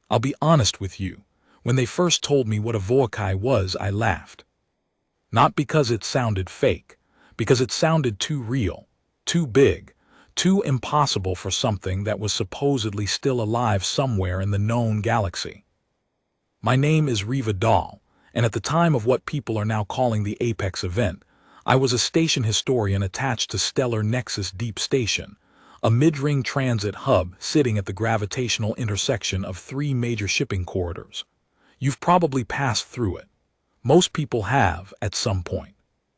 I'll be honest with you. When they first told me what a Voakai was, I laughed. Not because it sounded fake, because it sounded too real, too big, too impossible for something that was supposedly still alive somewhere in the known galaxy. My name is Riva Dahl, and at the time of what people are now calling the Apex event, I was a station historian attached to Stellar Nexus Deep Station, a mid-ring transit hub sitting at the gravitational intersection of three major shipping corridors. You've probably passed through it. Most people have, at some point.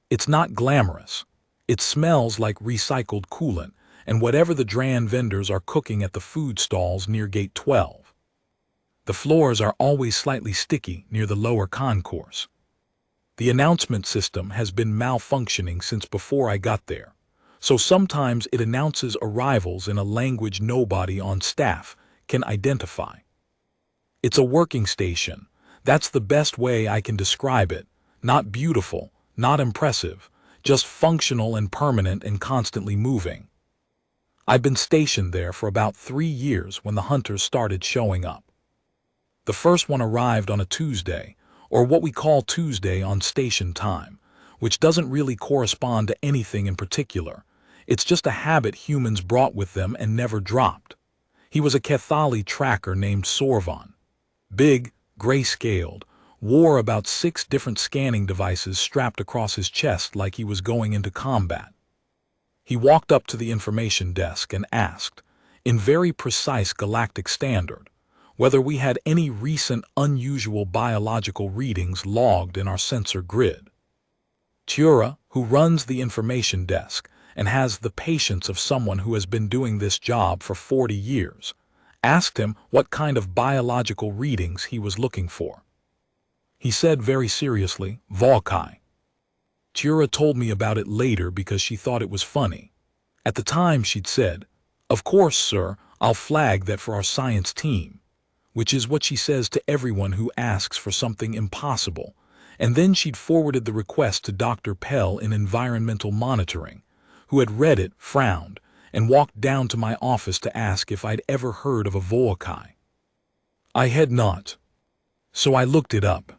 It's not glamorous. It smells like recycled coolant and whatever the Dran vendors are cooking at the food stalls near Gate 12. The floors are always slightly sticky near the lower concourse. The announcement system has been malfunctioning since before I got there, so sometimes it announces arrivals in a language nobody on staff can identify. It's a working station. That's the best way I can describe it. Not beautiful, not impressive, just functional and permanent and constantly moving. I've been stationed there for about 3 years when the hunters started showing up. The first one arrived on a Tuesday, or what we call Tuesday on station time, which doesn't really correspond to anything in particular. It's just a habit humans brought with them and never dropped. He was a Cathali tracker named Sorvan. Big, gray-scaled, wore about 6 different scanning devices strapped across his chest like he was going into combat. He walked up to the information desk and asked, in very precise galactic standard, whether we had any recent unusual biological readings logged in our sensor grid. Tura, who runs the information desk and has the patience of someone who has been doing this job for 40 years, asked him what kind of biological readings he was looking for. He said very seriously, Voakai. Tura told me about it later because she thought it was funny. At the time she'd said, "Of course, sir, I'll flag that for our science team," which is what she says to everyone who asks for something impossible, and then she'd forwarded the request to Dr. Pell in environmental monitoring, who had read it, frowned, and walked down to my office to ask if I'd ever heard of a Voakai. I had not. So I looked it up.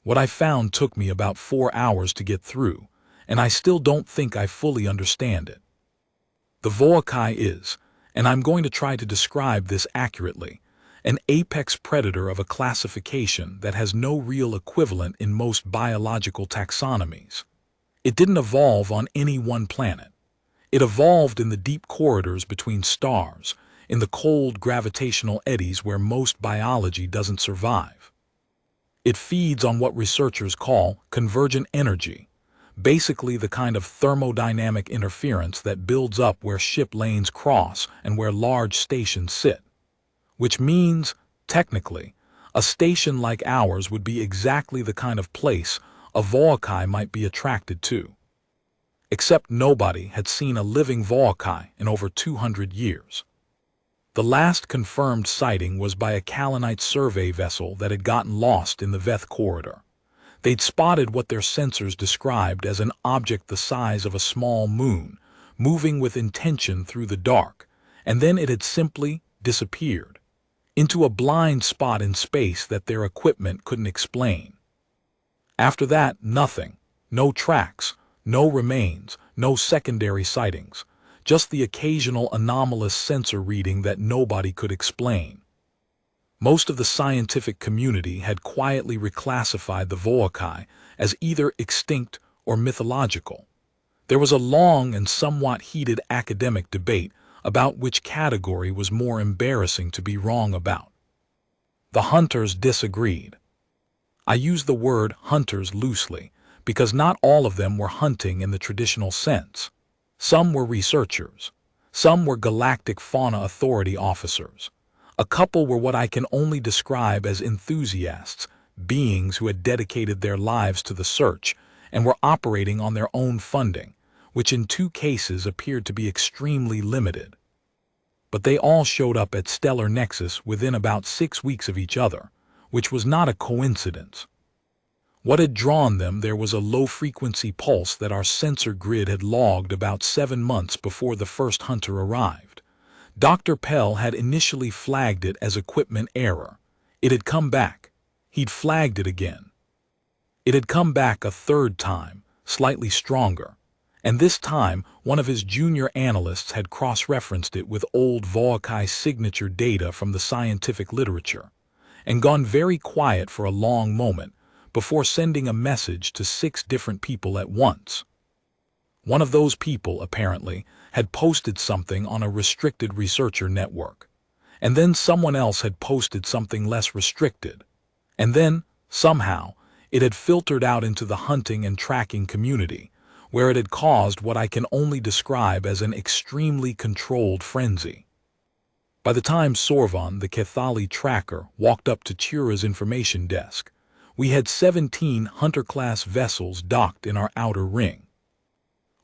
What I found took me about 4 hours to get through, and I still don't think I fully understand it. The Voakai is, and I'm going to try to describe this accurately, an apex predator of a classification that has no real equivalent in most biological taxonomies. It didn't evolve on any one planet. It evolved in the deep corridors between stars, in the cold gravitational eddies where most biology doesn't survive. It feeds on what researchers call convergent energy, basically the kind of thermodynamic interference that builds up where ship lanes cross and where large stations sit. Which means, technically, a station like ours would be exactly the kind of place a Voakai might be attracted to. Except nobody had seen a living Voakai in over 200 years. The last confirmed sighting was by a Kalanite survey vessel that had gotten lost in the Veth corridor. They'd spotted what their sensors described as an object the size of a small moon, moving with intention through the dark, and then it had simply disappeared into a blind spot in space that their equipment couldn't explain. After that, nothing. No tracks, no remains, no secondary sightings, just the occasional anomalous sensor reading that nobody could explain. Most of the scientific community had quietly reclassified the Voakai as either extinct or mythological. There was a long and somewhat heated academic debate about which category was more embarrassing to be wrong about. The hunters disagreed. I use the word hunters loosely, because not all of them were hunting in the traditional sense. Some were researchers. Some were Galactic Fauna Authority officers. A couple were what I can only describe as enthusiasts, beings who had dedicated their lives to the search and were operating on their own funding, which in 2 cases appeared to be extremely limited. But they all showed up at Stellar Nexus within about 6 weeks of each other, which was not a coincidence. What had drawn them there was a low-frequency pulse that our sensor grid had logged about 7 months before the first hunter arrived. Dr. Pell had initially flagged it as equipment error, It had come back. He'd flagged it again. It had come back a third time, slightly stronger. And this time, one of his junior analysts had cross-referenced it with old Volkai signature data from the scientific literature, and gone very quiet for a long moment before sending a message to 6 different people at once. One of those people, apparently, had posted something on a restricted researcher network, and then someone else had posted something less restricted, and then, somehow, it had filtered out into the hunting and tracking community, where it had caused what I can only describe as an extremely controlled frenzy. By the time Sorvan, the Kethali tracker, walked up to Chura's information desk, we had 17 Hunter-class vessels docked in our outer ring.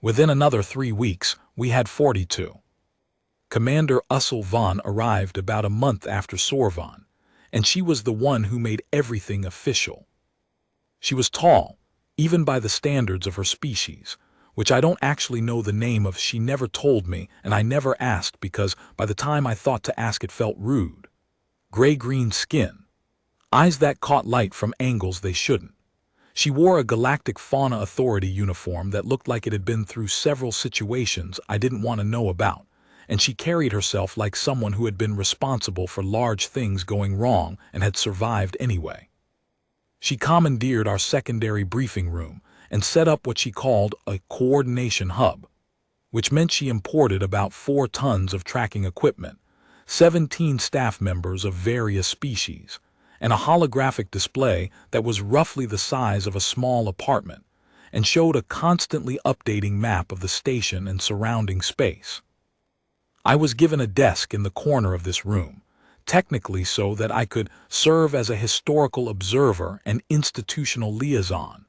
Within another 3 weeks, we had 42. Commander Ussel Von arrived about a month after Sorvan, and she was the one who made everything official. She was tall, even by the standards of her species, which I don't actually know the name of. She never told me, and I never asked because by the time I thought to ask it felt rude. Gray-green skin, eyes that caught light from angles they shouldn't. She wore a Galactic Fauna Authority uniform that looked like it had been through several situations I didn't want to know about, and she carried herself like someone who had been responsible for large things going wrong and had survived anyway. She commandeered our secondary briefing room and set up what she called a coordination hub, which meant she imported about 4 tons of tracking equipment, 17 staff members of various species, and a holographic display that was roughly the size of a small apartment and showed a constantly updating map of the station and surrounding space. I was given a desk in the corner of this room, technically so that I could serve as a historical observer and institutional liaison,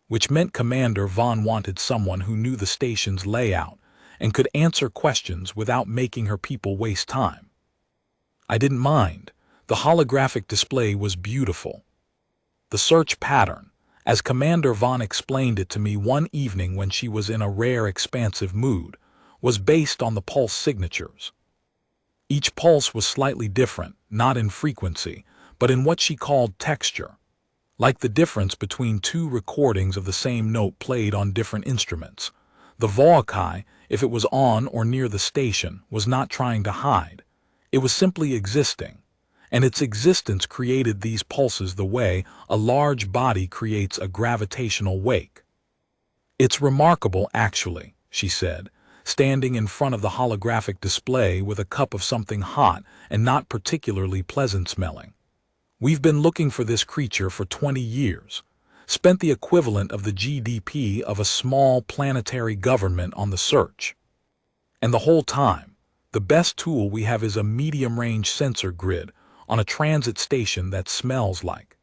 which meant Commander Von wanted someone who knew the station's layout and could answer questions without making her people waste time. I didn't mind. The holographic display was beautiful. The search pattern, as Commander Von explained it to me one evening when she was in a rare expansive mood, was based on the pulse signatures. Each pulse was slightly different, not in frequency, but in what she called texture, like the difference between 2 recordings of the same note played on different instruments. The Volkai, if it was on or near the station, was not trying to hide. It was simply existing, and its existence created these pulses the way a large body creates a gravitational wake. "It's remarkable, actually," she said, standing in front of the holographic display with a cup of something hot and not particularly pleasant smelling. "We've been looking for this creature for 20 years, spent the equivalent of the GDP of a small planetary government on the search. And the whole time, the best tool we have is a medium-range sensor grid on a transit station that smells like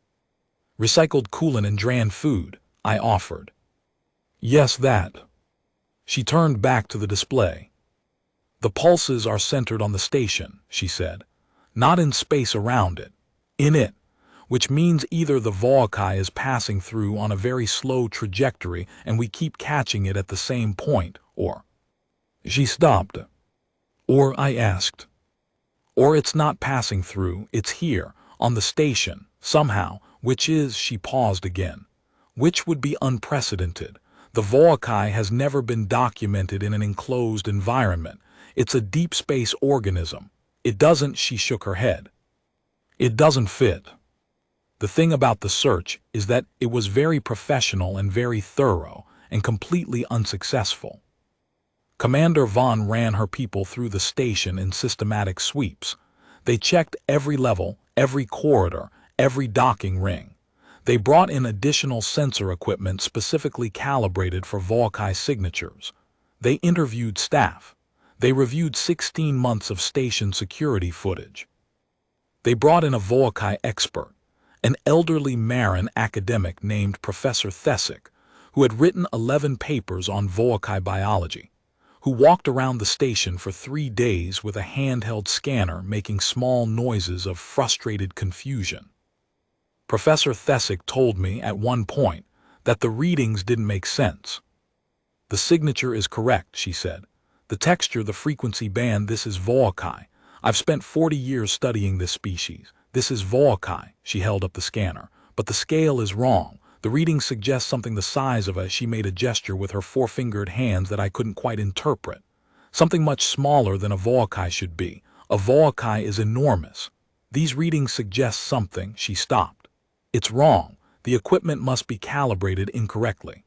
recycled coolant and dran food," I offered. "Yes, that." She turned back to the display. "The pulses are centered on the station," she said, "not in space around it, in it, which means either the Volkai is passing through on a very slow trajectory and we keep catching it at the same point, or—" She stopped. "Or," I asked. "Or it's not passing through, it's here, on the station, somehow, which is—" She paused again. "Which would be unprecedented. The Volkai has never been documented in an enclosed environment. It's a deep space organism. It doesn't—" She shook her head. "It doesn't fit. The thing about the search is that it was very professional and very thorough and completely unsuccessful." Commander Von ran her people through the station in systematic sweeps. They checked every level, every corridor, every docking ring. They brought in additional sensor equipment specifically calibrated for Volkai signatures. They interviewed staff. They reviewed 16 months of station security footage. They brought in a Volkai expert, an elderly Marin academic named Professor Thesic, who had written 11 papers on Volkai biology, who walked around the station for 3 days with a handheld scanner making small noises of frustrated confusion. Professor Thesic told me at one point that the readings didn't make sense. "The signature is correct," she said. "The texture, the frequency band, this is Volkai. I've spent 40 years studying this species. This is Volkai. She held up the scanner. But the scale is wrong. The reading suggests something the size of a— She made a gesture with her four-fingered hands that I couldn't quite interpret. Something much smaller than a Volkai should be. A Volkai is enormous. These readings suggest something. She stopped. It's wrong. The equipment must be calibrated incorrectly.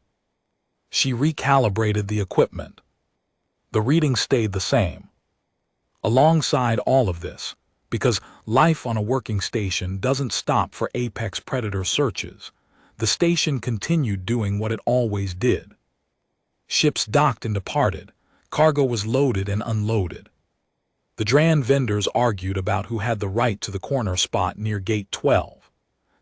She recalibrated the equipment. The reading stayed the same. Alongside all of this, because life on a working station doesn't stop for apex predator searches, the station continued doing what it always did. Ships docked and departed. Cargo was loaded and unloaded. The Dran vendors argued about who had the right to the corner spot near Gate 12.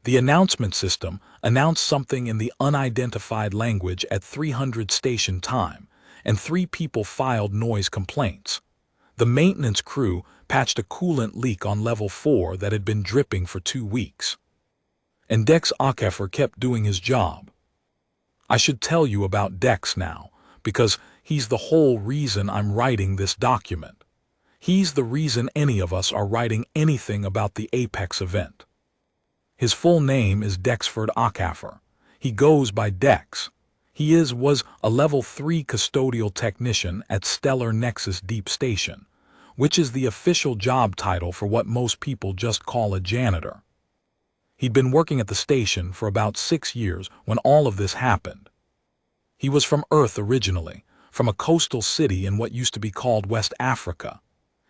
The announcement system announced something in the unidentified language at 300 station time, and 3 people filed noise complaints. The maintenance crew patched a coolant leak on level 4 that had been dripping for 2 weeks. And Dex Akefer kept doing his job. I should tell you about Dex now, because he's the whole reason I'm writing this document. He's the reason any of us are writing anything about the Apex event. His full name is Dexford Akefer. He goes by Dex. He was a level 3 custodial technician at Stellar Nexus Deep Station, which is the official job title for what most people just call a janitor. He'd been working at the station for about 6 years when all of this happened. He was from Earth originally, from a coastal city in what used to be called West Africa.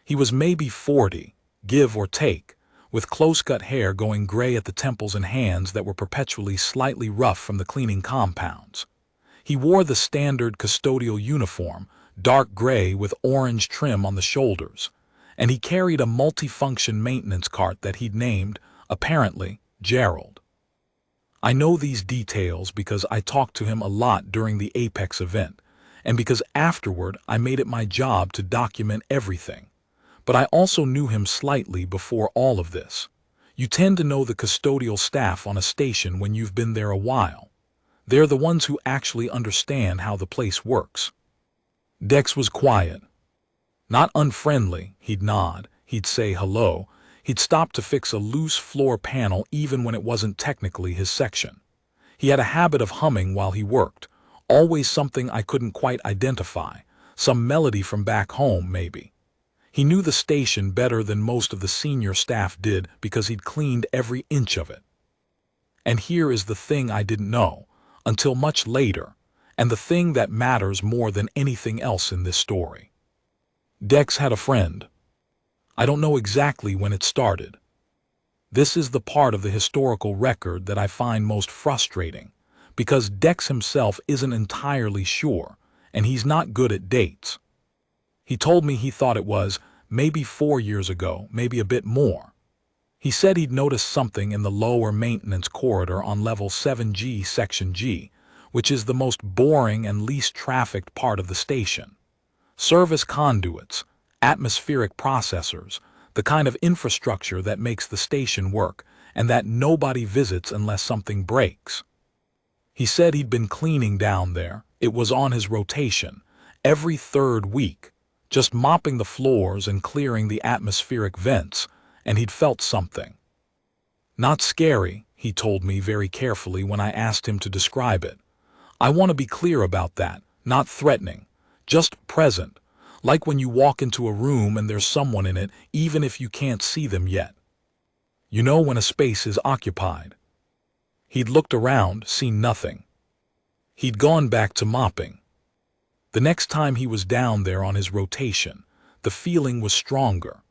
He was maybe 40, give or take, with close-cut hair going gray at the temples and hands that were perpetually slightly rough from the cleaning compounds. He wore the standard custodial uniform, dark gray with orange trim on the shoulders, and he carried a multifunction maintenance cart that he'd named, apparently, Gerald. I know these details because I talked to him a lot during the Apex event, and because afterward I made it my job to document everything. But I also knew him slightly before all of this. You tend to know the custodial staff on a station when you've been there a while. They're the ones who actually understand how the place works. Dex was quiet. Not unfriendly. He'd nod. He'd say hello. He'd stop to fix a loose floor panel even when it wasn't technically his section. He had a habit of humming while he worked, always something I couldn't quite identify, some melody from back home maybe. He knew the station better than most of the senior staff did because he'd cleaned every inch of it. And here is the thing I didn't know, until much later, and the thing that matters more than anything else in this story. Dex had a friend. I don't know exactly when it started. This is the part of the historical record that I find most frustrating, because Dex himself isn't entirely sure, and he's not good at dates. He told me he thought it was maybe 4 years ago, maybe a bit more. He said he'd noticed something in the lower maintenance corridor on level 7G, section G, which is the most boring and least trafficked part of the station. Service conduits, atmospheric processors, the kind of infrastructure that makes the station work and that nobody visits unless something breaks. He said he'd been cleaning down there. It was on his rotation, every 3rd week, just mopping the floors and clearing the atmospheric vents, and he'd felt something. Not scary, he told me very carefully when I asked him to describe it. I want to be clear about that, not threatening, just present, like when you walk into a room and there's someone in it even if you can't see them yet. You know when a space is occupied. He'd looked around, seen nothing. He'd gone back to mopping. The next time he was down there on his rotation, the feeling was stronger.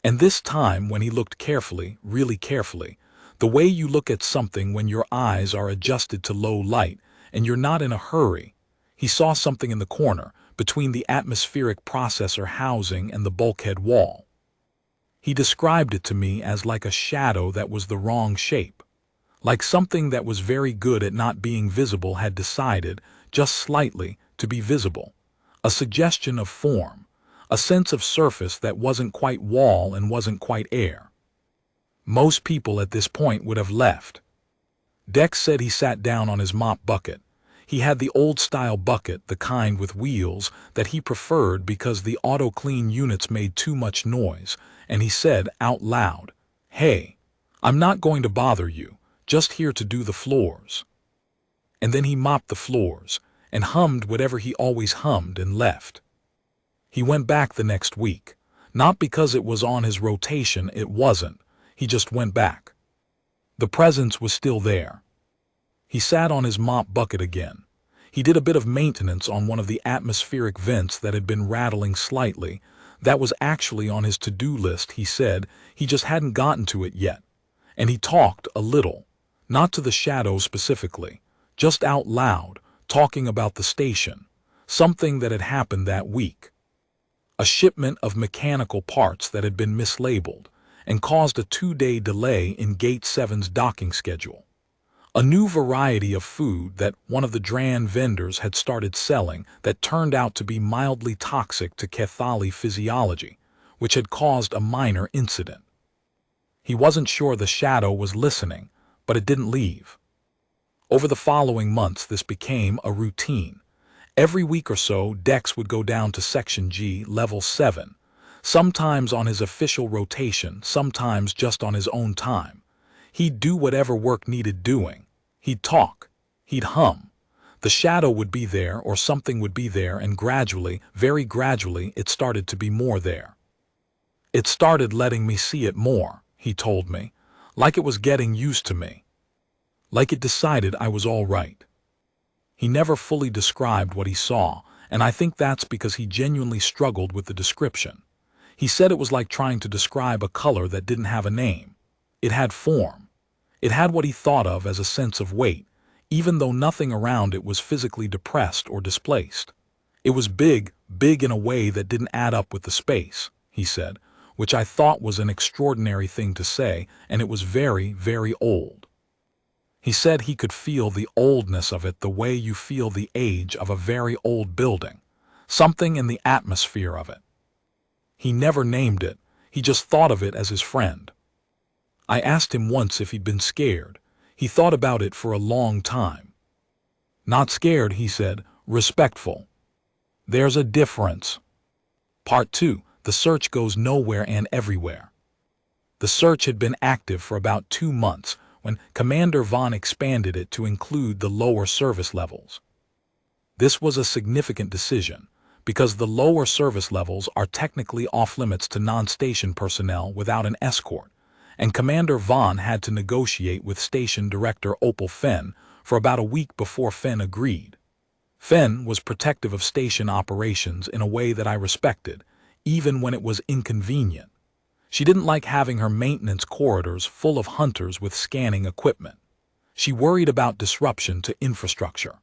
And this time, when he looked carefully, really carefully, the way you look at something when your eyes are adjusted to low light and you're not in a hurry, he saw something in the corner between the atmospheric processor housing and the bulkhead wall. He described it to me as like a shadow that was the wrong shape, like something that was very good at not being visible had decided, just slightly, to be visible, a suggestion of form, a sense of surface that wasn't quite wall and wasn't quite air. Most people at this point would have left. Dex said he sat down on his mop bucket. He had the old-style bucket, the kind with wheels, that he preferred because the auto-clean units made too much noise, and he said out loud, "Hey, I'm not going to bother you, just here to do the floors. And then he mopped the floors, and hummed whatever he always hummed and left. He went back the next week. Not because it was on his rotation, it wasn't. He just went back. The presence was still there. He sat on his mop bucket again. He did a bit of maintenance on one of the atmospheric vents that had been rattling slightly. That was actually on his to-do list, he said. He just hadn't gotten to it yet. And he talked a little. Not to the shadow specifically. Just out loud, talking about the station. Something that had happened that week. A shipment of mechanical parts that had been mislabeled and caused a 2-day delay in Gate 7's docking schedule. A new variety of food that one of the Dran vendors had started selling that turned out to be mildly toxic to Cathali physiology, which had caused a minor incident. He wasn't sure the shadow was listening, but it didn't leave. Over the following months, this became a routine. Every week or so, Dex would go down to Section G, Level 7, sometimes on his official rotation, sometimes just on his own time. He'd do whatever work needed doing. He'd talk. He'd hum. The shadow would be there, or something would be there, and gradually, very gradually, it started to be more there. It started letting me see it more, he told me, like it was getting used to me. Like it decided I was all right. He never fully described what he saw, and I think that's because he genuinely struggled with the description. He said it was like trying to describe a color that didn't have a name. It had form. It had what he thought of as a sense of weight, even though nothing around it was physically depressed or displaced. It was big, big in a way that didn't add up with the space, he said, which I thought was an extraordinary thing to say, and it was very, very old. He said he could feel the oldness of it the way you feel the age of a very old building, something in the atmosphere of it. He never named it, he just thought of it as his friend. I asked him once if he'd been scared. He thought about it for a long time. Not scared, he said, respectful. There's a difference. Part 2, the search goes nowhere and everywhere. The search had been active for about 2 months, when Commander Vaughn expanded it to include the lower service levels. This was a significant decision, because the lower service levels are technically off-limits to non-station personnel without an escort, and Commander Vaughn had to negotiate with Station Director Opal Fenn for about a week before Fenn agreed. Fenn was protective of station operations in a way that I respected, even when it was inconvenient. She didn't like having her maintenance corridors full of hunters with scanning equipment. She worried about disruption to infrastructure.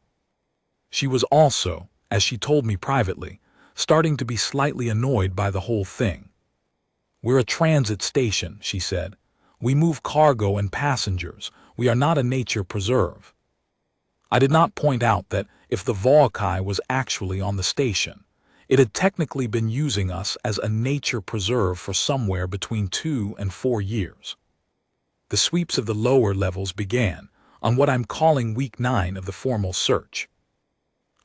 She was also, as she told me privately, starting to be slightly annoyed by the whole thing. We're a transit station, she said. We move cargo and passengers. We are not a nature preserve. I did not point out that if the Volkai was actually on the station, it had technically been using us as a nature preserve for somewhere between 2 and 4 years. The sweeps of the lower levels began on what I'm calling week 9 of the formal search.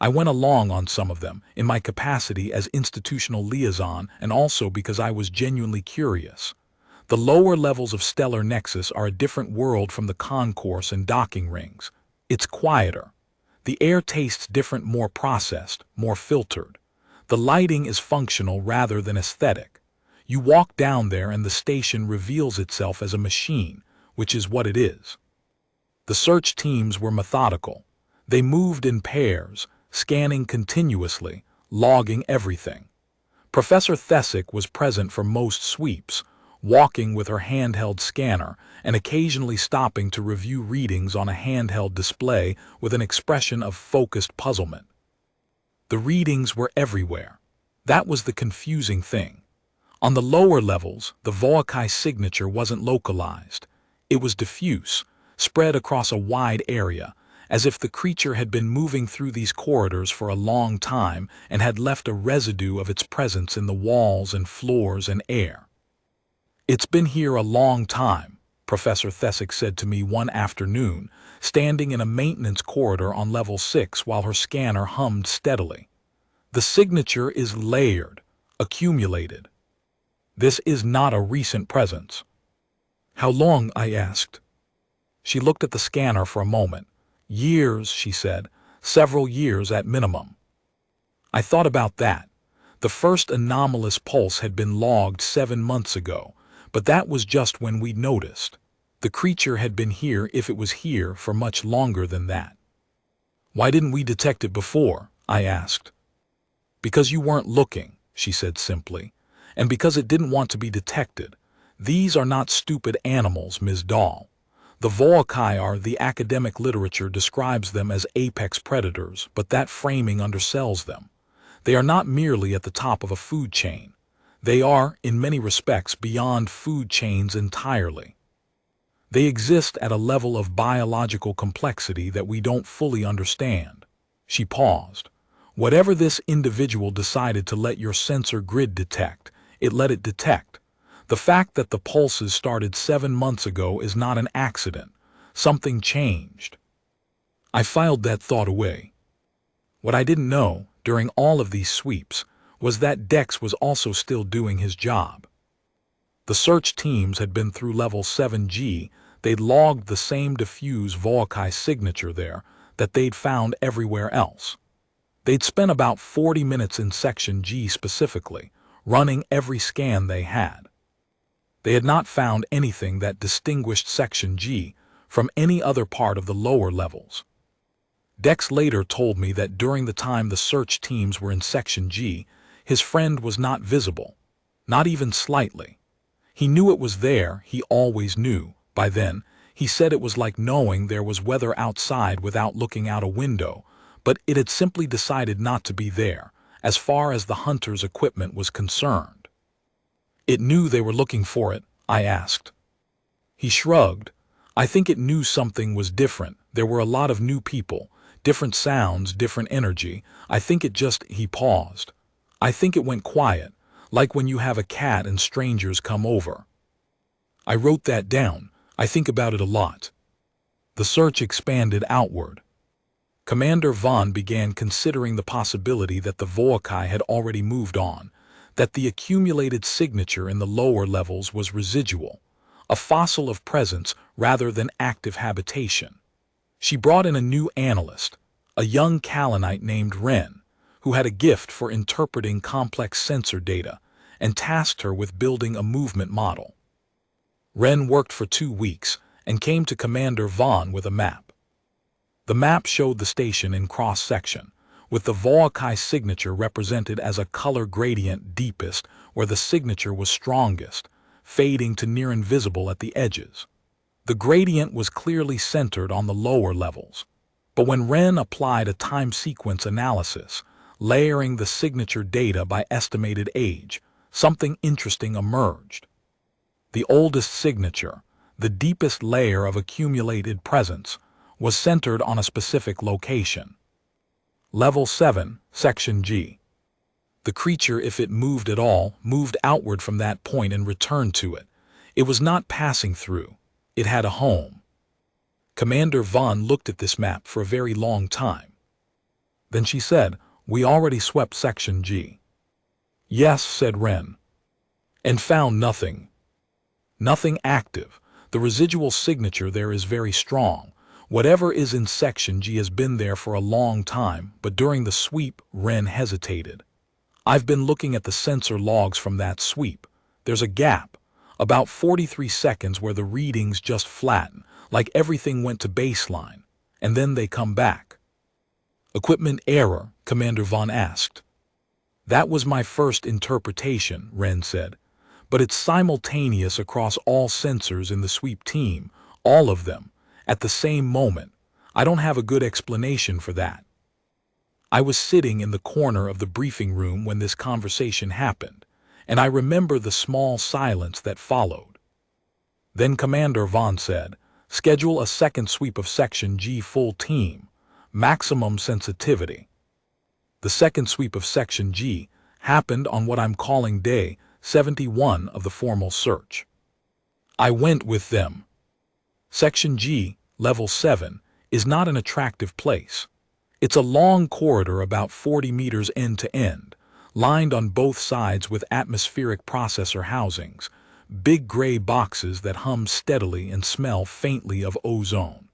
I went along on some of them in my capacity as institutional liaison and also because I was genuinely curious. The lower levels of Stellar Nexus are a different world from the concourse and docking rings. It's quieter. The air tastes different, more processed, more filtered. The lighting is functional rather than aesthetic. You walk down there and the station reveals itself as a machine, which is what it is. The search teams were methodical. They moved in pairs, scanning continuously, logging everything. Professor Thesick was present for most sweeps, walking with her handheld scanner and occasionally stopping to review readings on a handheld display with an expression of focused puzzlement. The readings were everywhere. That was the confusing thing. On the lower levels, the Volkai signature wasn't localized. It was diffuse, spread across a wide area, as if the creature had been moving through these corridors for a long time and had left a residue of its presence in the walls and floors and air. It's been here a long time, Professor Thesick said to me one afternoon, standing in a maintenance corridor on level 6 while her scanner hummed steadily. The signature is layered, accumulated. This is not a recent presence. How long? I asked. She looked at the scanner for a moment. Years, she said. Several years at minimum. I thought about that. The first anomalous pulse had been logged 7 months ago, but that was just when we noticed. The creature had been here, if it was here, for much longer than that. Why didn't we detect it before? I asked. Because you weren't looking, she said simply, and because it didn't want to be detected. These are not stupid animals, Ms. Dahl. The Volkai are, the academic literature describes them as apex predators, but that framing undersells them. They are not merely at the top of a food chain. They are, in many respects, beyond food chains entirely. They exist at a level of biological complexity that we don't fully understand. She paused. Whatever this individual decided to let your sensor grid detect, it let it detect. The fact that the pulses started 7 months ago is not an accident. Something changed. I filed that thought away. What I didn't know, during all of these sweeps, was that Dex was also still doing his job. The search teams had been through level 7G. They'd logged the same diffuse Volkai signature there that they'd found everywhere else. They'd spent about 40 minutes in Section G specifically, running every scan they had. They had not found anything that distinguished Section G from any other part of the lower levels. Dex later told me that during the time the search teams were in Section G, his friend was not visible, not even slightly. He knew it was there, he always knew. By then, he said it was like knowing there was weather outside without looking out a window, but it had simply decided not to be there, as far as the hunter's equipment was concerned. It knew they were looking for it, I asked. He shrugged. I think it knew something was different. There were a lot of new people, different sounds, different energy. I think it just, he paused. I think it went quiet, like when you have a cat and strangers come over. I wrote that down. I think about it a lot. The search expanded outward. Commander Vaughn began considering the possibility that the Volkai had already moved on, that the accumulated signature in the lower levels was residual, a fossil of presence rather than active habitation. She brought in a new analyst, a young Kalanite named Wren, who had a gift for interpreting complex sensor data, and tasked her with building a movement model. Wren worked for 2 weeks and came to Commander Vaughn with a map. The map showed the station in cross-section, with the Volkai signature represented as a color gradient deepest where the signature was strongest, fading to near invisible at the edges. The gradient was clearly centered on the lower levels, but when Wren applied a time sequence analysis, layering the signature data by estimated age, something interesting emerged. The oldest signature, the deepest layer of accumulated presence, was centered on a specific location. Level 7, Section G. The creature, if it moved at all, moved outward from that point and returned to it. It was not passing through. It had a home. Commander Vaughn looked at this map for a very long time. Then she said, "We already swept Section G." "Yes," said Wren. "And found nothing. Nothing active. The residual signature there is very strong. Whatever is in Section G has been there for a long time, but during the sweep, Wren hesitated. I've been looking at the sensor logs from that sweep. There's a gap, about 43 seconds where the readings just flatten, like everything went to baseline, and then they come back." "Equipment error?" Commander Vaughn asked. "That was my first interpretation," Wren said, "but it's simultaneous across all sensors in the sweep team, all of them, at the same moment. I don't have a good explanation for that." I was sitting in the corner of the briefing room when this conversation happened, and I remember the small silence that followed. Then Commander Vaughn said, "Schedule a second sweep of Section G full team, maximum sensitivity." The second sweep of Section G happened on what I'm calling day 71 of the formal search. I went with them. Section G, Level 7, is not an attractive place. It's a long corridor about 40 meters end to end, lined on both sides with atmospheric processor housings, big gray boxes that hum steadily and smell faintly of ozone.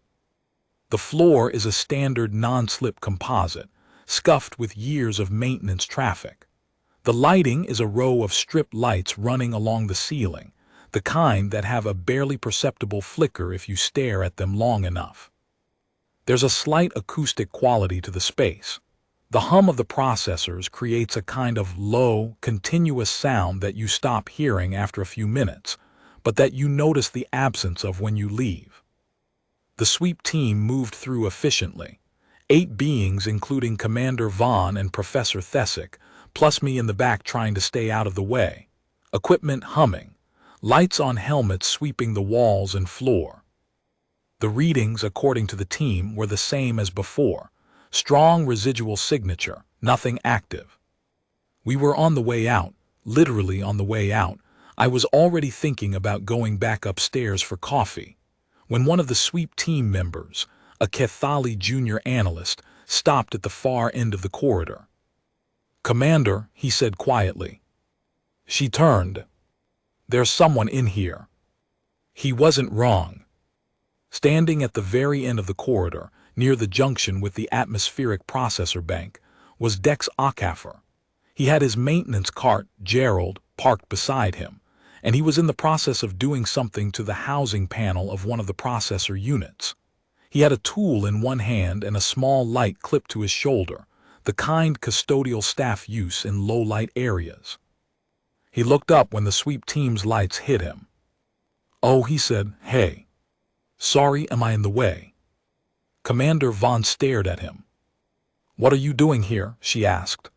The floor is a standard non-slip composite, scuffed with years of maintenance traffic. The lighting is a row of strip lights running along the ceiling, the kind that have a barely perceptible flicker if you stare at them long enough. There's a slight acoustic quality to the space. The hum of the processors creates a kind of low, continuous sound that you stop hearing after a few minutes, but that you notice the absence of when you leave. The sweep team moved through efficiently. 8 beings, including Commander Vaughn and Professor Thesick, plus me in the back trying to stay out of the way. Equipment humming. Lights on helmets sweeping the walls and floor. The readings, according to the team, were the same as before. Strong residual signature, nothing active. We were on the way out, literally on the way out. I was already thinking about going back upstairs for coffee, when one of the sweep team members, a Kethali junior analyst, stopped at the far end of the corridor. "Commander," he said quietly. She turned. "There's someone in here." He wasn't wrong. Standing at the very end of the corridor, near the junction with the atmospheric processor bank, was Dex Okafor. He had his maintenance cart, Gerald, parked beside him, and he was in the process of doing something to the housing panel of one of the processor units. He had a tool in one hand and a small light clipped to his shoulder, the kind custodial staff use in low-light areas. He looked up when the sweep team's lights hit him. "Oh," he said, "hey. Sorry, am I in the way?" Commander Vaughn stared at him. "What are you doing here?" she asked.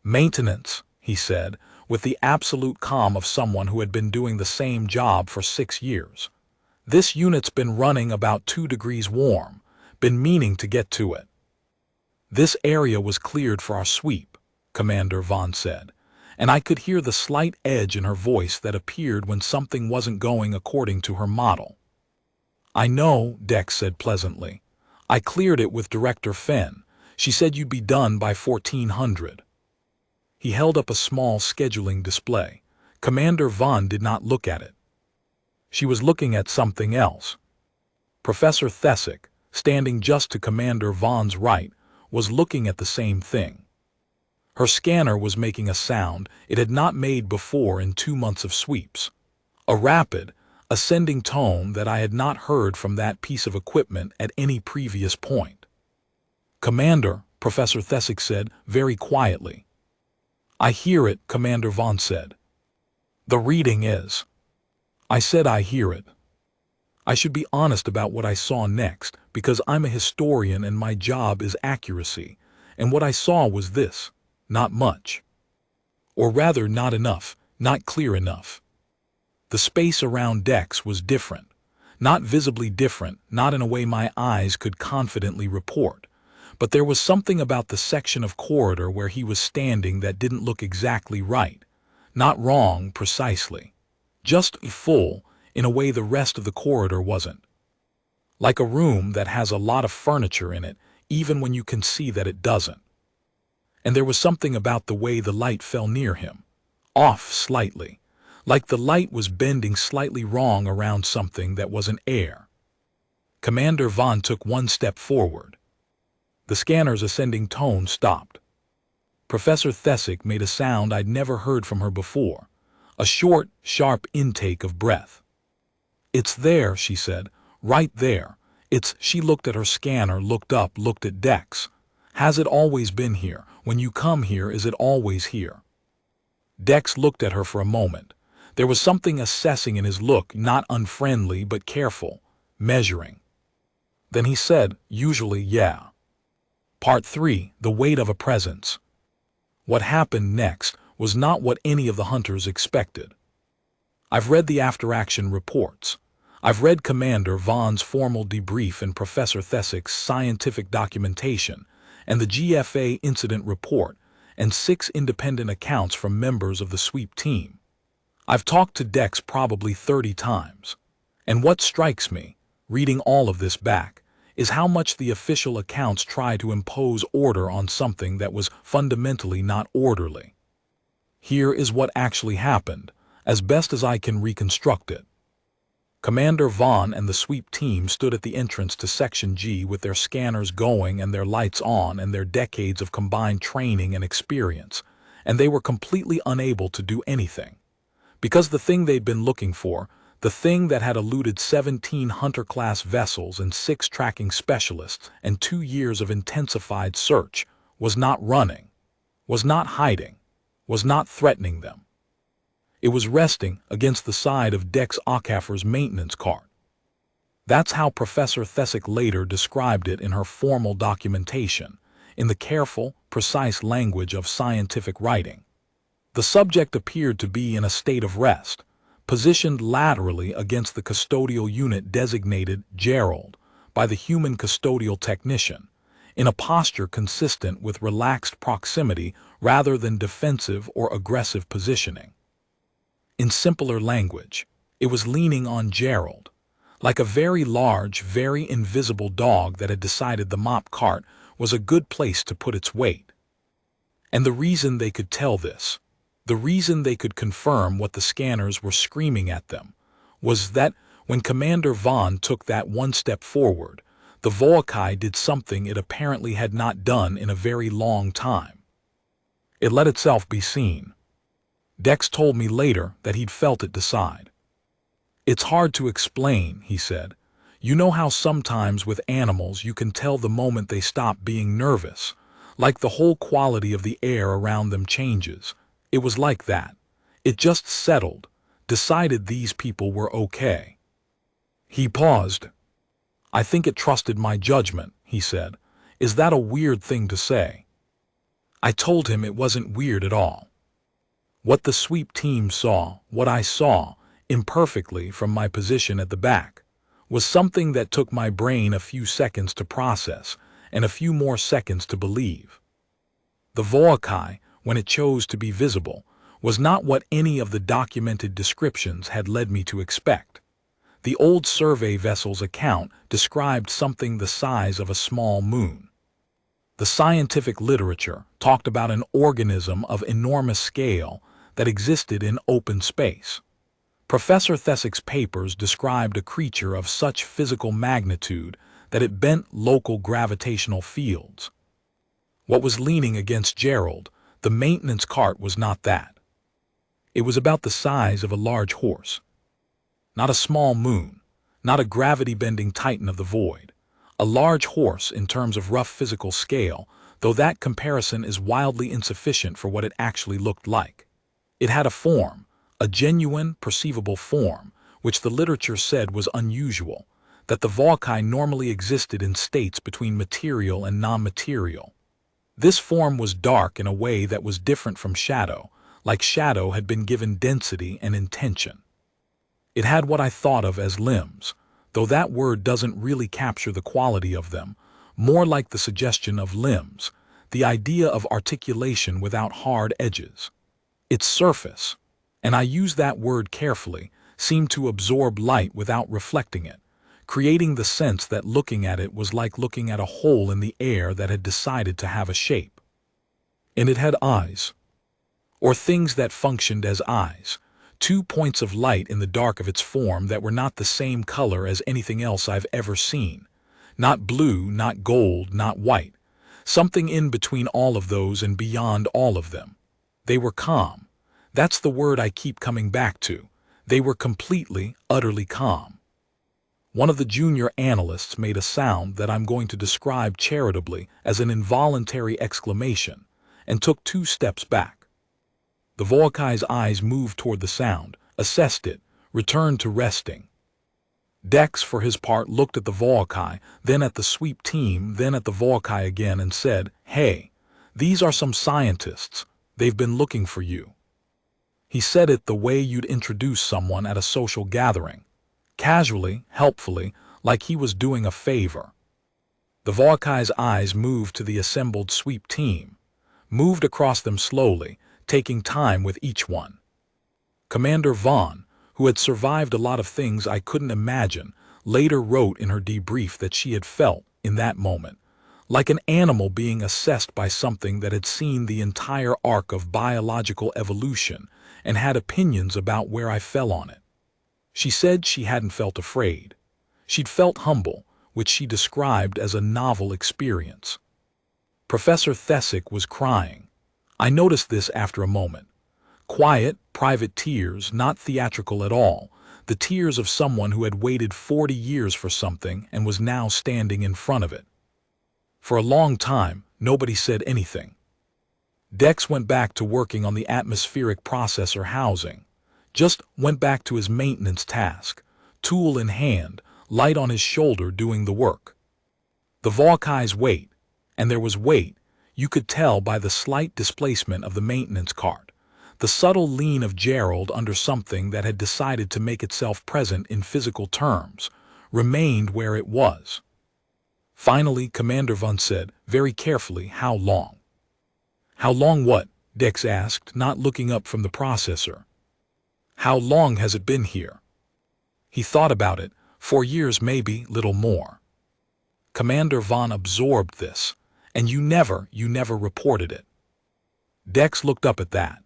"Maintenance," he said, with the absolute calm of someone who had been doing the same job for 6 years. "This unit's been running about 2 degrees warm, been meaning to get to it." "This area was cleared for our sweep," Commander Vaughn said, and I could hear the slight edge in her voice that appeared when something wasn't going according to her model. "I know," Dex said pleasantly. "I cleared it with Director Fenn. She said you'd be done by 1400. He held up a small scheduling display. Commander Vaughn did not look at it. She was looking at something else. Professor Thesick, standing just to Commander Vaughn's right, was looking at the same thing. Her scanner was making a sound it had not made before in 2 months of sweeps. A rapid, ascending tone that I had not heard from that piece of equipment at any previous point. "Commander," Professor Thesick said very quietly. "I hear it," Commander Vaughn said. "The reading is." I said I hear it. I should be honest about what I saw next, because I'm a historian and my job is accuracy, and what I saw was this: not much. Or rather, not enough, not clear enough. The space around Dex was different. Not visibly different, not in a way my eyes could confidently report. But there was something about the section of corridor where he was standing that didn't look exactly right. Not wrong, precisely. Just full, in a way the rest of the corridor wasn't. Like a room that has a lot of furniture in it, even when you can see that it doesn't. And there was something about the way the light fell near him. Off slightly. Like the light was bending slightly wrong around something that wasn't air. Commander Vaughn took 1 step forward. The scanner's ascending tone stopped. Professor Thesick made a sound I'd never heard from her before. A short, sharp intake of breath. "It's there," she said. "Right there. She looked at her scanner, looked up, looked at Dex. "Has it always been here? When you come here, is it always here?" Dex looked at her for a moment. There was something assessing in his look, not unfriendly but careful, measuring. Then he said, "Usually, yeah." Part 3, the weight of a presence. What happened next was not what any of the hunters expected. I've read the after-action reports. I've read Commander Vaughn's formal debrief and Professor Thesick's scientific documentation, and the GFA incident report, and 6 independent accounts from members of the sweep team. I've talked to Dex probably 30 times. And what strikes me, reading all of this back, is how much the official accounts try to impose order on something that was fundamentally not orderly. Here is what actually happened, as best as I can reconstruct it. Commander Vaughn and the sweep team stood at the entrance to Section G with their scanners going and their lights on and their decades of combined training and experience, and they were completely unable to do anything. Because the thing they'd been looking for, the thing that had eluded 17 Hunter-class vessels and 6 tracking specialists and 2 years of intensified search, was not running, was not hiding, was not threatening them. It was resting against the side of Dex Ockhaffer's maintenance cart. That's how Professor Thesick later described it in her formal documentation, in the careful, precise language of scientific writing. The subject appeared to be in a state of rest, positioned laterally against the custodial unit designated Gerald by the human custodial technician, in a posture consistent with relaxed proximity rather than defensive or aggressive positioning. In simpler language, it was leaning on Gerald, like a very large, very invisible dog that had decided the mop cart was a good place to put its weight. And the reason they could tell this, the reason they could confirm what the scanners were screaming at them, was that when Commander Vaughn took that one step forward, the Volkai did something it apparently had not done in a very long time. It let itself be seen. Dex told me later that he'd felt it decide. "It's hard to explain," he said. "You know how sometimes with animals you can tell the moment they stop being nervous, like the whole quality of the air around them changes. It was like that. It just settled, decided these people were okay." He paused. "I think it trusted my judgment," he said. "Is that a weird thing to say?" I told him it wasn't weird at all. What the sweep team saw, what I saw, imperfectly from my position at the back, was something that took my brain a few seconds to process and a few more seconds to believe. The Volkai, when it chose to be visible, was not what any of the documented descriptions had led me to expect. The old survey vessel's account described something the size of a small moon. The scientific literature talked about an organism of enormous scale that existed in open space. Professor Thesick's papers described a creature of such physical magnitude that it bent local gravitational fields. What was leaning against Gerald, the maintenance cart, was not that. It was about the size of a large horse. Not a small moon, not a gravity-bending titan of the void. A large horse in terms of rough physical scale, though that comparison is wildly insufficient for what it actually looked like. It had a form, a genuine, perceivable form, which the literature said was unusual, that the Volkai normally existed in states between material and non-material. This form was dark in a way that was different from shadow, like shadow had been given density and intention. It had what I thought of as limbs, though that word doesn't really capture the quality of them, more like the suggestion of limbs, the idea of articulation without hard edges. Its surface, and I use that word carefully, seemed to absorb light without reflecting it, creating the sense that looking at it was like looking at a hole in the air that had decided to have a shape. And it had eyes, or things that functioned as eyes, 2 points of light in the dark of its form that were not the same color as anything else I've ever seen. Not blue, not gold, not white. Something in between all of those and beyond all of them. They were calm. That's the word I keep coming back to. They were completely, utterly calm. One of the junior analysts made a sound that I'm going to describe charitably as an involuntary exclamation, and took 2 steps back. The Volkai's eyes moved toward the sound, assessed it, returned to resting. Dex, for his part, looked at the Volkai, then at the sweep team, then at the Volkai again, and said, "Hey, these are some scientists. They've been looking for you." He said it the way you'd introduce someone at a social gathering, casually, helpfully, like he was doing a favor. The Volkai's eyes moved to the assembled sweep team, moved across them slowly, taking time with each one. Commander Vaughn, who had survived a lot of things I couldn't imagine, later wrote in her debrief that she had felt, in that moment, like an animal being assessed by something that had seen the entire arc of biological evolution and had opinions about where I fell on it. She said she hadn't felt afraid. She'd felt humble, which she described as a novel experience. Professor Thesick was crying. I noticed this after a moment. Quiet, private tears, not theatrical at all, the tears of someone who had waited 40 years for something and was now standing in front of it. For a long time, nobody said anything. Dex went back to working on the atmospheric processor housing, just went back to his maintenance task, tool in hand, light on his shoulder doing the work. The Volkai's wait, and there was weight, you could tell by the slight displacement of the maintenance cart, the subtle lean of Gerald under something that had decided to make itself present in physical terms, remained where it was. Finally, Commander Von said, very carefully, "How long?" "How long what?" Dex asked, not looking up from the processor. "How long has it been here?" He thought about it. 4 years maybe, little more. Commander Von absorbed this, and you never reported it. Dex looked up at that.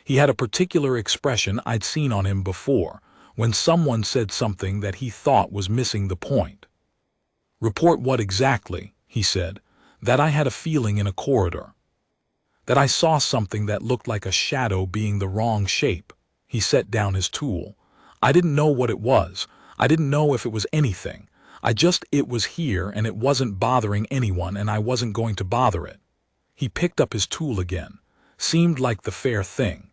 He had a particular expression I'd seen on him before, when someone said something that he thought was missing the point. "Report what exactly?" he said. "That I had a feeling in a corridor. That I saw something that looked like a shadow being the wrong shape." He set down his tool. "I didn't know what it was. I didn't know if it was anything. It was here and it wasn't bothering anyone and I wasn't going to bother it." He picked up his tool again. "Seemed like the fair thing."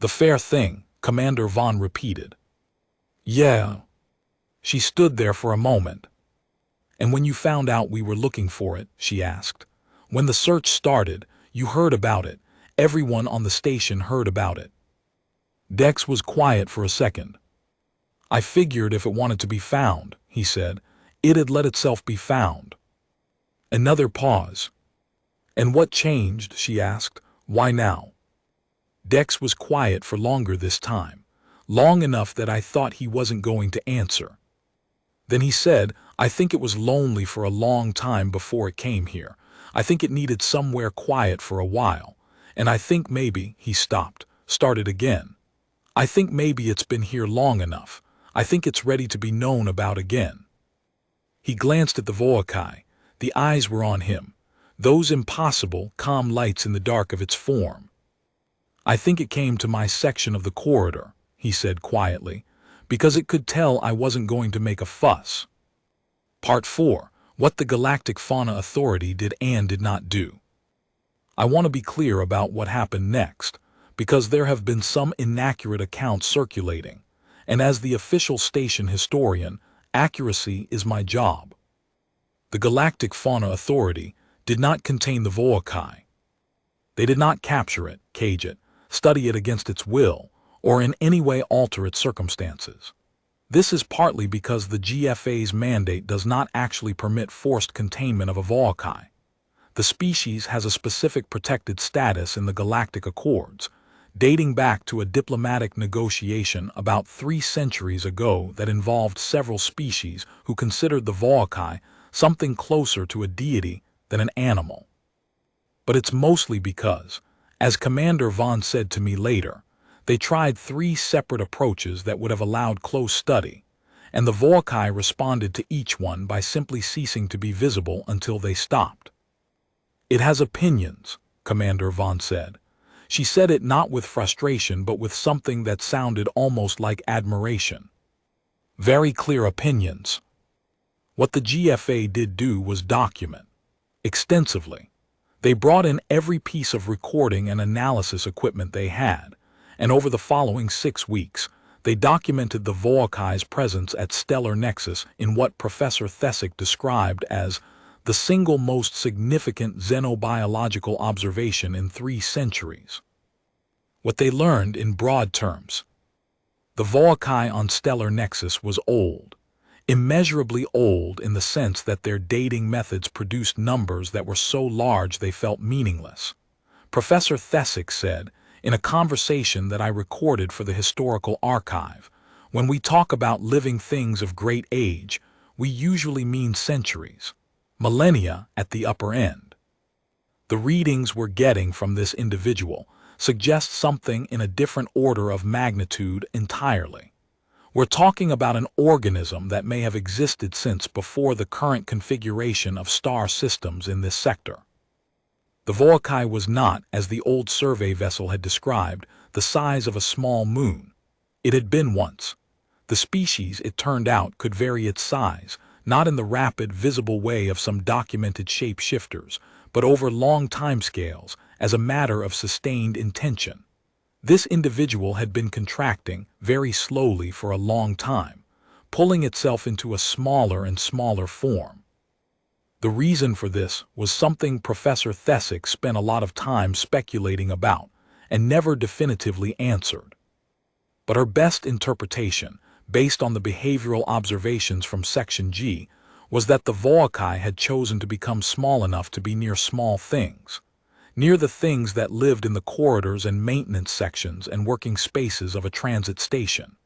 "The fair thing," Commander Von repeated. "Yeah." She stood there for a moment. "And when you found out we were looking for it," she asked, "when the search started, you heard about it. Everyone on the station heard about it." Dex was quiet for a second. "I figured if it wanted to be found," he said, "it'd let itself be found." Another pause. "And what changed?" she asked. "Why now?" Dex was quiet for longer this time, long enough that I thought he wasn't going to answer. Then he said, "I think it was lonely for a long time before it came here. I think it needed somewhere quiet for a while. And I think maybe," he stopped, started again. "I think maybe it's been here long enough. I think it's ready to be known about again." He glanced at the Volkai. The eyes were on him, those impossible, calm lights in the dark of its form. "I think it came to my section of the corridor," he said quietly, "because it could tell I wasn't going to make a fuss." Part 4. What the Galactic Fauna Authority did and did not do. I want to be clear about what happened next, because there have been some inaccurate accounts circulating, and as the official station historian, accuracy is my job. The Galactic Fauna Authority did not contain the Volkai. They did not capture it, cage it, study it against its will, or in any way alter its circumstances. This is partly because the GFA's mandate does not actually permit forced containment of a Volkai. The species has a specific protected status in the Galactic Accords, dating back to a diplomatic negotiation about 3 centuries ago that involved several species who considered the Volkai something closer to a deity than an animal. But it's mostly because, as Commander Von said to me later, they tried 3 separate approaches that would have allowed close study, and the Volkai responded to each one by simply ceasing to be visible until they stopped. "It has opinions," Commander Von said. She said it not with frustration but with something that sounded almost like admiration. "Very clear opinions." What the GFA did do was document. Extensively. They brought in every piece of recording and analysis equipment they had, and over the following 6 weeks, they documented the Volkai's presence at Stellar Nexus in what Professor Thesick described as the single most significant xenobiological observation in 3 centuries. What they learned in broad terms. The Volkai on Stellar Nexus was old, immeasurably old in the sense that their dating methods produced numbers that were so large they felt meaningless. Professor Thesick said, in a conversation that I recorded for the Historical Archive, "When we talk about living things of great age, we usually mean centuries. Millennia at the upper end." The readings we're getting from this individual suggests something in a different order of magnitude entirely. We're talking about an organism that may have existed since before the current configuration of star systems in this sector. The Volcae was not, as the old survey vessel had described, the size of a small moon. It had been once. The species, it turned out, could vary its size, not in the rapid, visible way of some documented shapeshifters, but over long timescales, as a matter of sustained intention. This individual had been contracting very slowly for a long time, pulling itself into a smaller and smaller form. The reason for this was something Professor Thesick spent a lot of time speculating about and never definitively answered. But her best interpretation, based on the behavioral observations from Section G, was that the Volcae had chosen to become small enough to be near small things, near the things that lived in the corridors and maintenance sections and working spaces of a transit station.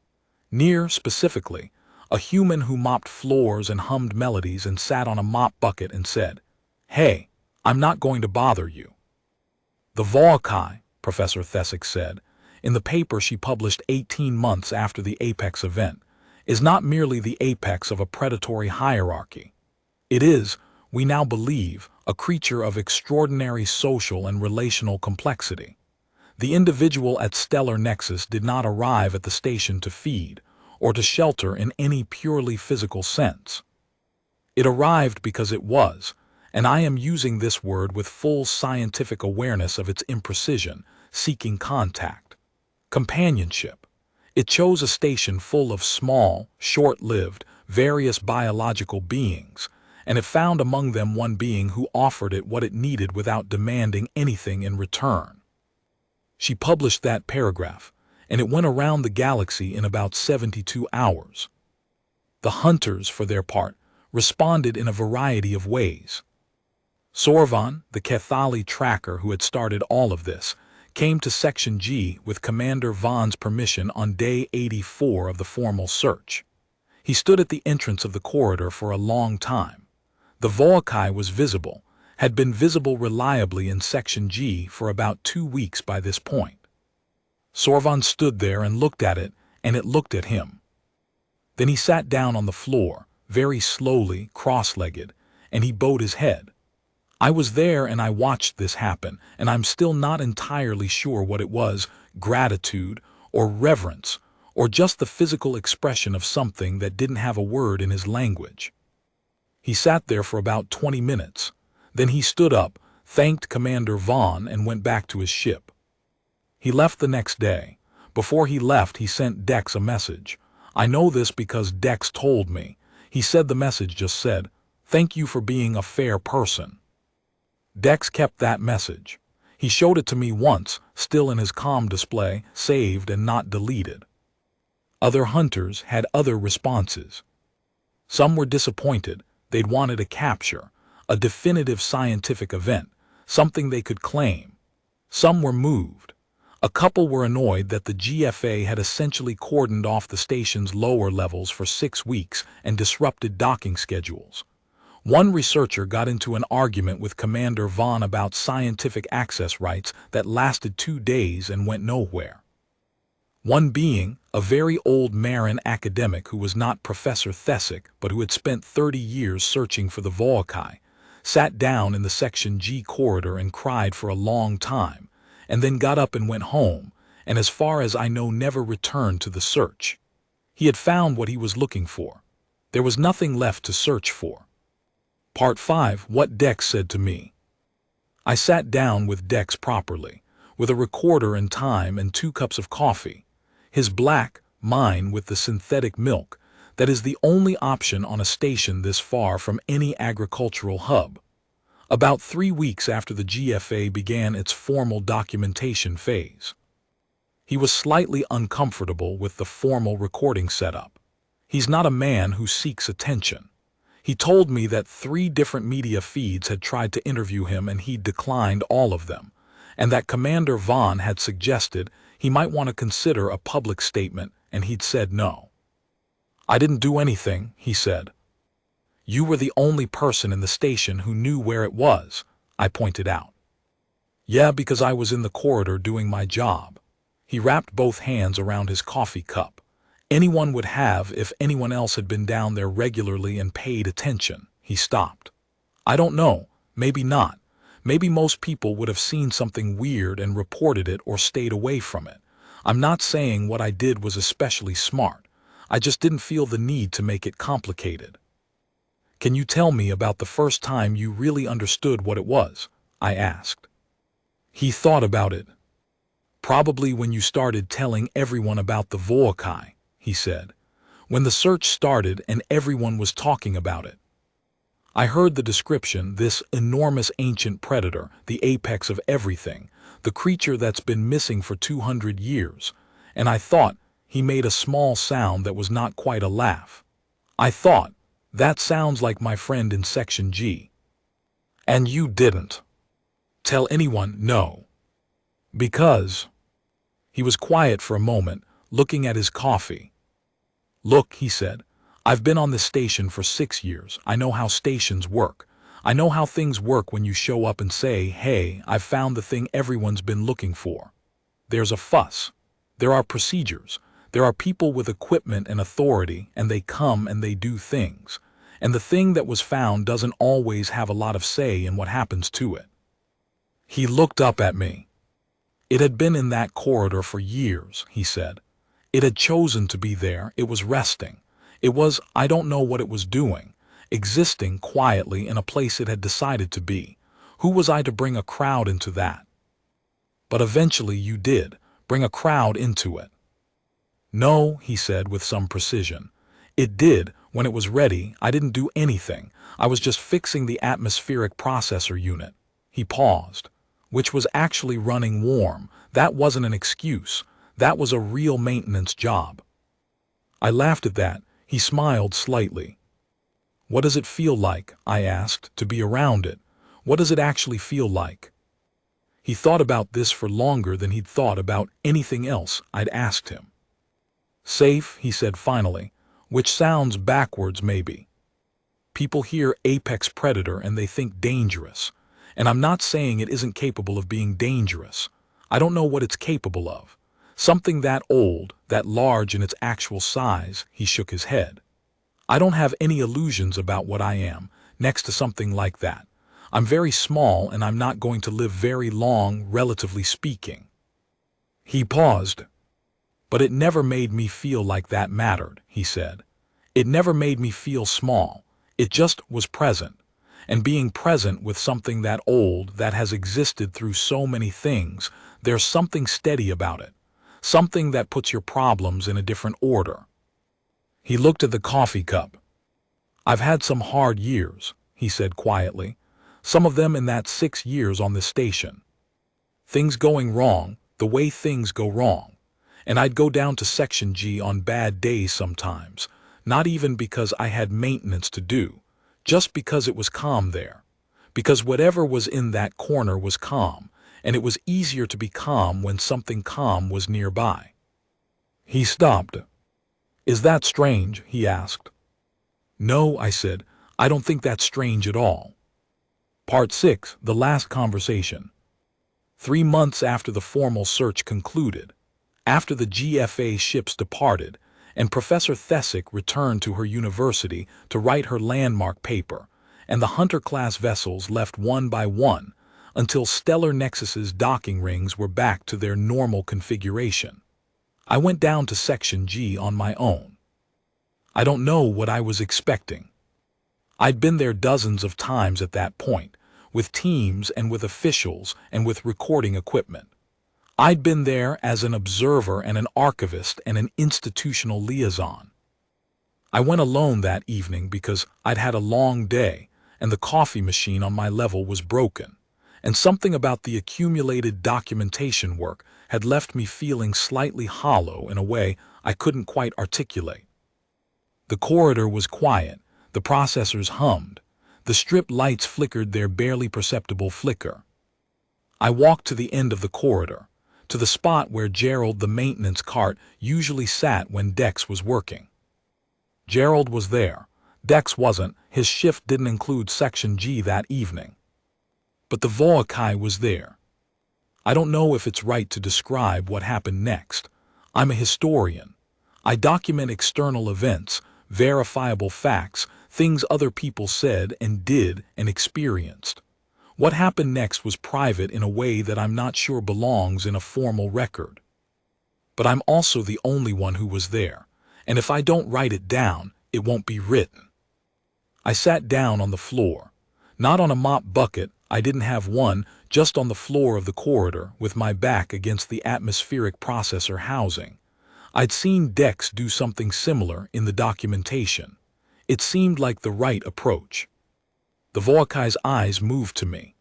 Near, specifically, a human who mopped floors and hummed melodies and sat on a mop bucket and said, "Hey, I'm not going to bother you." The Volcae, Professor Thesick said, in the paper she published 18 months after the apex event, is not merely the apex of a predatory hierarchy. It is, we now believe, a creature of extraordinary social and relational complexity. The individual at Stellar Nexus did not arrive at the station to feed, or to shelter in any purely physical sense. It arrived because it was, and I am using this word with full scientific awareness of its imprecision, seeking contact. Companionship. It chose a station full of small, short-lived, various biological beings, and it found among them one being who offered it what it needed without demanding anything in return. She published that paragraph, and it went around the galaxy in about 72 hours. The hunters, for their part, responded in a variety of ways. Sorvan, the Cathali tracker who had started all of this, came to Section G with Commander Vaughn's permission on day 84 of the formal search. He stood at the entrance of the corridor for a long time. The Volcae was visible, had been visible reliably in Section G for about 2 weeks by this point. Sorvan stood there and looked at it, and it looked at him. Then he sat down on the floor, very slowly, cross-legged, and he bowed his head. I was there and I watched this happen, and I'm still not entirely sure what it was, gratitude or reverence, or just the physical expression of something that didn't have a word in his language. He sat there for about 20 minutes. Then he stood up, thanked Commander Vaughn, and went back to his ship. He left the next day. Before he left, he sent Dex a message. I know this because Dex told me. He said the message just said, "Thank you for being a fair person." Dex kept that message. He showed it to me once, still in his comm display, saved and not deleted. Other hunters had other responses. Some were disappointed. They'd wanted a capture, a definitive scientific event, something they could claim. Some were moved. A couple were annoyed that the GFA had essentially cordoned off the station's lower levels for 6 weeks and disrupted docking schedules. One researcher got into an argument with Commander Vaughn about scientific access rights that lasted 2 days and went nowhere. One being, a very old Marin academic who was not Professor Thesick but who had spent 30 years searching for the Volcae, sat down in the Section G corridor and cried for a long time, and then got up and went home, and as far as I know never returned to the search. He had found what he was looking for. There was nothing left to search for. Part 5. What Dex said to me. I sat down with Dex properly, with a recorder and time and 2 cups of coffee. His black, mine with the synthetic milk, that is the only option on a station this far from any agricultural hub. About 3 weeks after the GFA began its formal documentation phase. He was slightly uncomfortable with the formal recording setup. He's not a man who seeks attention. He told me that 3 different media feeds had tried to interview him and he'd declined all of them, and that Commander Vaughn had suggested he might want to consider a public statement and he'd said no. I didn't do anything, he said. You were the only person in the station who knew where it was, I pointed out. Yeah, because I was in the corridor doing my job. He wrapped both hands around his coffee cup. Anyone would have if anyone else had been down there regularly and paid attention. He stopped. I don't know, maybe not. Maybe most people would have seen something weird and reported it or stayed away from it. I'm not saying what I did was especially smart. I just didn't feel the need to make it complicated. Can you tell me about the first time you really understood what it was? I asked. He thought about it. Probably when you started telling everyone about the Volkai, he said. When the search started and everyone was talking about it. I heard the description, this enormous ancient predator, the apex of everything, the creature that's been missing for 200 years, and I thought he made a small sound that was not quite a laugh. I thought, that sounds like my friend in Section G. And you didn't tell anyone? No. Because he was quiet for a moment, looking at his coffee. Look, he said, I've been on this station for 6 years. I know how stations work. I know how things work when you show up and say, hey, I've found the thing everyone's been looking for. There's a fuss. There are procedures. There are people with equipment and authority, and they come and they do things. And the thing that was found doesn't always have a lot of say in what happens to it. He looked up at me. It had been in that corridor for years, he said. It had chosen to be there. It was resting. It was, I don't know what it was doing, existing quietly in a place it had decided to be. Who was I to bring a crowd into that? But eventually you did, bring a crowd into it. No, he said with some precision. It did, when it was ready. I didn't do anything. I was just fixing the atmospheric processor unit. He paused. Which was actually running warm. That wasn't an excuse. That was a real maintenance job. I laughed at that. He smiled slightly. What does it feel like, I asked, to be around it? What does it actually feel like? He thought about this for longer than he'd thought about anything else I'd asked him. Safe, he said finally, which sounds backwards maybe. People hear apex predator and they think dangerous. And I'm not saying it isn't capable of being dangerous. I don't know what it's capable of. Something that old, that large in its actual size, he shook his head. I don't have any illusions about what I am, next to something like that. I'm very small and I'm not going to live very long, relatively speaking. He paused. But it never made me feel like that mattered, he said. It never made me feel small. It just was present. And being present with something that old, that has existed through so many things, there's something steady about it. Something that puts your problems in a different order. He looked at the coffee cup. I've had some hard years, he said quietly. Some of them in that 6 years on this station. Things going wrong, the way things go wrong. And I'd go down to Section G on bad days sometimes, not even because I had maintenance to do, just because it was calm there. Because whatever was in that corner was calm, and it was easier to be calm when something calm was nearby. He stopped. Is that strange? He asked. No, I said. I don't think that's strange at all. Part 6, the last conversation. 3 months after the formal search concluded, after the GFA ships departed, and Professor Thesick returned to her university to write her landmark paper, and the Hunter-class vessels left one by one, until Stellar Nexus's docking rings were back to their normal configuration. I went down to Section G on my own. I don't know what I was expecting. I'd been there dozens of times at that point, with teams and with officials and with recording equipment. I'd been there as an observer and an archivist and an institutional liaison. I went alone that evening because I'd had a long day and the coffee machine on my level was broken. And something about the accumulated documentation work had left me feeling slightly hollow in a way I couldn't quite articulate. The corridor was quiet, the processors hummed, the strip lights flickered their barely perceptible flicker. I walked to the end of the corridor, to the spot where Gerald the maintenance cart usually sat when Dex was working. Gerald was there. Dex wasn't. His shift didn't include Section G that evening. But the Volkai was there. I don't know if it's right to describe what happened next. I'm a historian. I document external events, verifiable facts, things other people said and did and experienced. What happened next was private in a way that I'm not sure belongs in a formal record. But I'm also the only one who was there, and if I don't write it down, it won't be written. I sat down on the floor. Not on a mop bucket, I didn't have one, just on the floor of the corridor with my back against the atmospheric processor housing. I'd seen Dex do something similar in the documentation. It seemed like the right approach. The Voakai's eyes moved to me.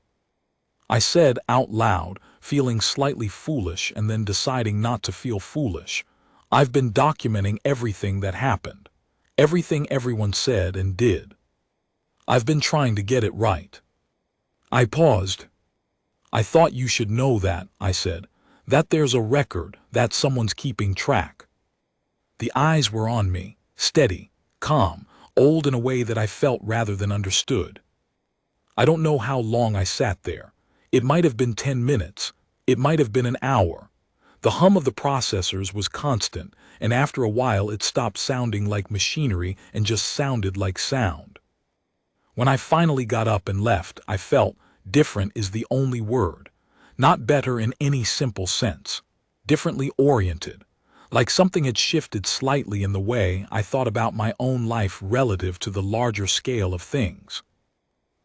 I said out loud, feeling slightly foolish and then deciding not to feel foolish. I've been documenting everything that happened. Everything everyone said and did. I've been trying to get it right. I paused. I thought you should know that, I said, that there's a record, that someone's keeping track. The eyes were on me, steady, calm, old in a way that I felt rather than understood. I don't know how long I sat there. It might have been 10 minutes. It might have been an hour. The hum of the processors was constant, and after a while it stopped sounding like machinery and just sounded like sound. When I finally got up and left, I felt different is the only word. Not better in any simple sense. Differently oriented. Like something had shifted slightly in the way I thought about my own life relative to the larger scale of things.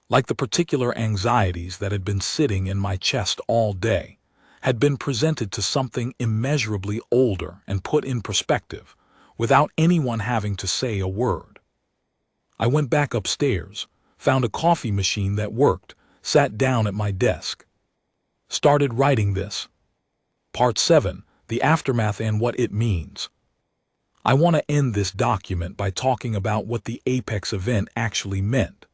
Like the particular anxieties that had been sitting in my chest all day, had been presented to something immeasurably older and put in perspective, without anyone having to say a word. I went back upstairs, found a coffee machine that worked, sat down at my desk. Started writing this. Part 7, the aftermath and what it means. I want to end this document by talking about what the apex event actually meant.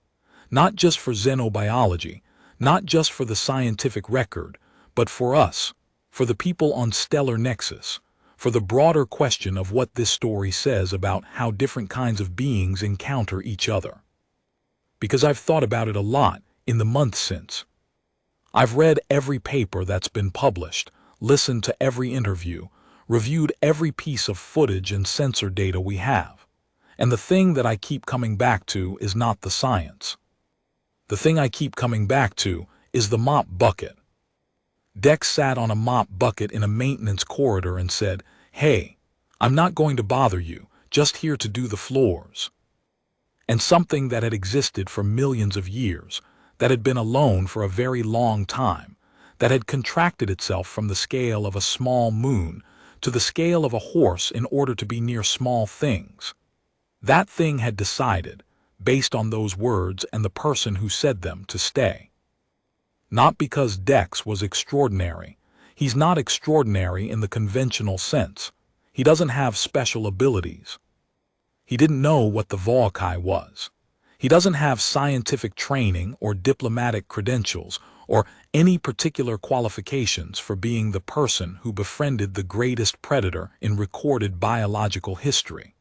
Not just for xenobiology, not just for the scientific record, but for us, for the people on Stellar Nexus, for the broader question of what this story says about how different kinds of beings encounter each other. Because I've thought about it a lot in the months since. I've read every paper that's been published, listened to every interview, reviewed every piece of footage and sensor data we have. And the thing that I keep coming back to is not the science. The thing I keep coming back to is the mop bucket. Dex sat on a mop bucket in a maintenance corridor and said, "Hey, I'm not going to bother you, just here to do the floors." And something that had existed for millions of years, that had been alone for a very long time, that had contracted itself from the scale of a small moon to the scale of a horse in order to be near small things. That thing had decided, based on those words and the person who said them, to stay. Not because Dex was extraordinary. He's not extraordinary in the conventional sense. He doesn't have special abilities. He didn't know what the Voakai was. He doesn't have scientific training or diplomatic credentials or any particular qualifications for being the person who befriended the greatest predator in recorded biological history.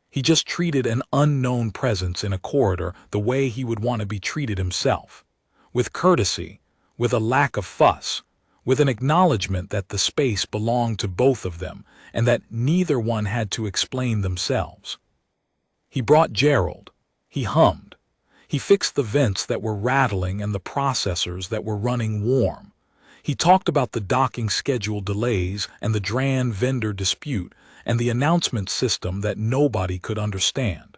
He just treated an unknown presence in a corridor the way he would want to be treated himself, with courtesy, with a lack of fuss, with an acknowledgement that the space belonged to both of them and that neither one had to explain themselves. He brought Gerald. He hummed. He fixed the vents that were rattling and the processors that were running warm. He talked about the docking schedule delays and the Dran vendor dispute and the announcement system that nobody could understand.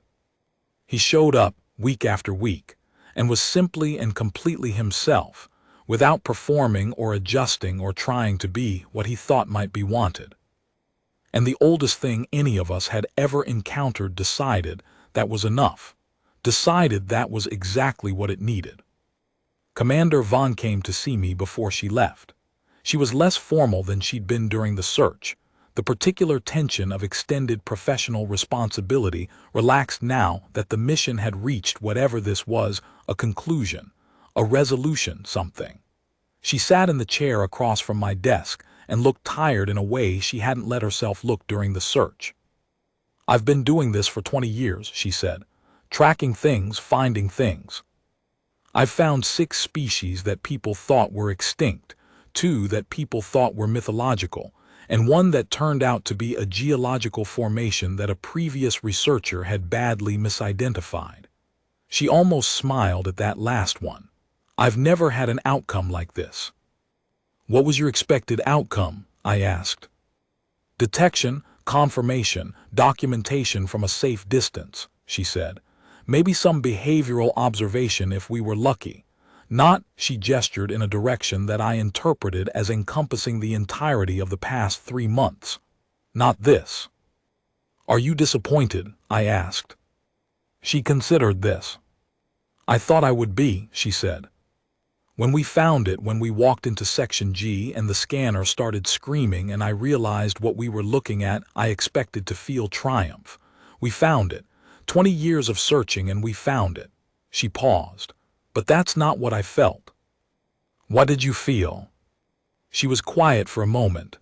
He showed up week after week and was simply and completely himself, without performing or adjusting or trying to be what he thought might be wanted. And the oldest thing any of us had ever encountered decided that was enough, decided that was exactly what it needed. Commander Vaughn came to see me before she left. She was less formal than she'd been during the search. The particular tension of extended professional responsibility relaxed now that the mission had reached whatever this was, a conclusion, a resolution, something. She sat in the chair across from my desk and looked tired in a way she hadn't let herself look during the search. "I've been doing this for 20 years, she said, tracking things, finding things. I've found 6 species that people thought were extinct, two that people thought were mythological, and one that turned out to be a geological formation that a previous researcher had badly misidentified. She almost smiled at that last one. I've never had an outcome like this. What was your expected outcome? I asked. Detection, confirmation, documentation from a safe distance, she said. Maybe some behavioral observation if we were lucky. Not, she gestured in a direction that I interpreted as encompassing the entirety of the past 3 months. Not this. Are you disappointed? I asked. She considered this. I thought I would be, she said. When we found it, when we walked into Section G and the scanner started screaming and I realized what we were looking at, I expected to feel triumph. We found it. 20 years of searching and we found it. She paused. But that's not what I felt. What did you feel? She was quiet for a moment.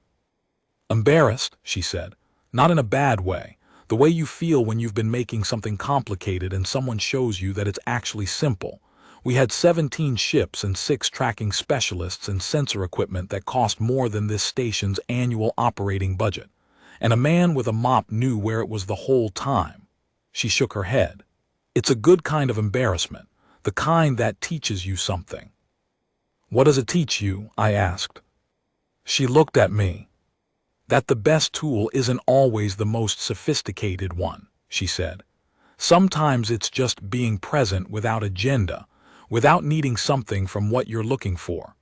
Embarrassed, she said. Not in a bad way. The way you feel when you've been making something complicated and someone shows you that it's actually simple. We had 17 ships and 6 tracking specialists and sensor equipment that cost more than this station's annual operating budget. And a man with a mop knew where it was the whole time. She shook her head. It's a good kind of embarrassment. The kind that teaches you something. What does it teach you? I asked. She looked at me. That the best tool isn't always the most sophisticated one, she said. Sometimes it's just being present without agenda, without needing something from what you're looking for.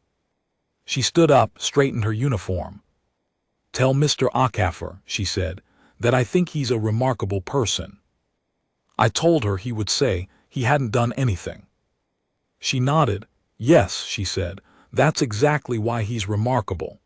She stood up, straightened her uniform. Tell Mr. Okafor, she said, that I think he's a remarkable person. I told her he would say he hadn't done anything. She nodded. Yes, she said, that's exactly why he's remarkable.